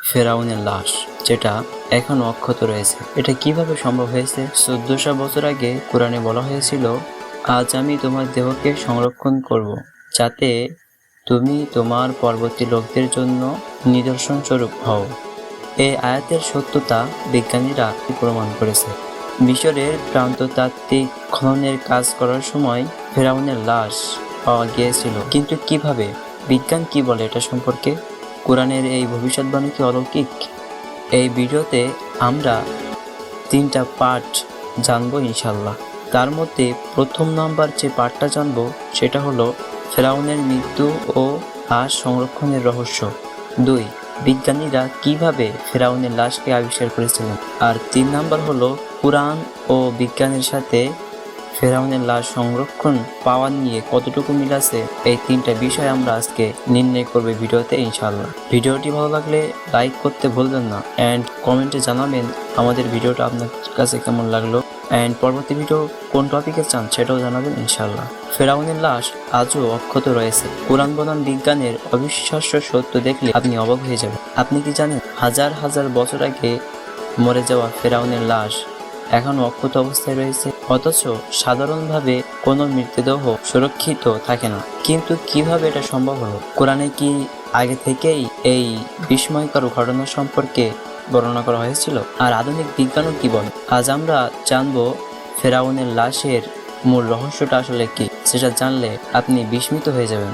ফেরাউনের লাশ, যেটা এখনো অক্ষত রয়েছে। এটা কিভাবে সম্ভব হয়েছে? 1400 বছর আগে কোরআনে বলা হয়েছিল, আজ আমি তোমার দেহকে সংরক্ষণ করব, যাতে তুমি তোমার পরবর্তী লোকদের জন্য নিদর্শন স্বরূপ হও। এই আয়াতের সত্যতা বিজ্ঞানীরা প্রমাণ করেছে। মিশরের প্রত্নতাত্ত্বিক খননের কাজ করার সময় ফেরাউনের লাশ পাওয়া গিয়েছিল। কিন্তু কিভাবে? বিজ্ঞান কি বলে এটা সম্পর্কে? কোরআনের এই ভবিষ্যৎবাণী কি অলৌকিক? এই ভিডিওতে আমরা 3টা পার্ট জানবো ইনশাল্লাহ। তার মধ্যে প্রথম নাম্বার যে পার্টটা জানবো সেটা হলো ফেরাউনের মৃত্যু ও লাশ সংরক্ষণের রহস্য। 2, বিজ্ঞানীরা কিভাবে ফেরাউনের লাশকে আবিষ্কার করেছিলেন। আর 3 নাম্বার হলো কোরআন ও বিজ্ঞানের সাথে ফেরাউনের লাশ সংরক্ষণ পাওয়া নিয়ে কতটুকু মিল আছে। এই 3টা বিষয় আমরা আজকে নির্ণয় করবে ভিডিওতে ইনশাআল্লাহ। ভিডিওটি ভালো লাগলে লাইক করতে ভুলবেন না, অ্যান্ড কমেন্টে জানাবেন আমাদের ভিডিওটা আপনার কাছে কেমন লাগলো, অ্যান্ড পরবর্তী ভিডিও কোন টপিকে চান সেটাও জানাবেন ইনশাআল্লাহ। ফেরাউনের লাশ আজও অক্ষত রয়েছে। কোরআন বনাম বিজ্ঞানের অবিশ্বাস্য সত্য দেখলে আপনি অবাক হয়ে যাবেন। আপনি কি জানেন, হাজার হাজার বছর আগে মরে যাওয়া ফেরাউনের লাশ এখনো অক্ষত অবস্থায় রয়েছে, অথচ সাধারণভাবে কোনো মৃতদেহ সুরক্ষিত থাকে না। কিন্তু কিভাবে এটা সম্ভব হলো? কোরআনে কি আগে থেকেই এই বিস্ময়কর ঘটনা সম্পর্কে বর্ণনা করা হয়েছিল? আর আধুনিক বিজ্ঞানও কি বলে? আজ আমরা জানবো ফেরাউনের লাশের মূল রহস্যটা আসলে কি। সেটা জানলে আপনি বিস্মিত হয়ে যাবেন।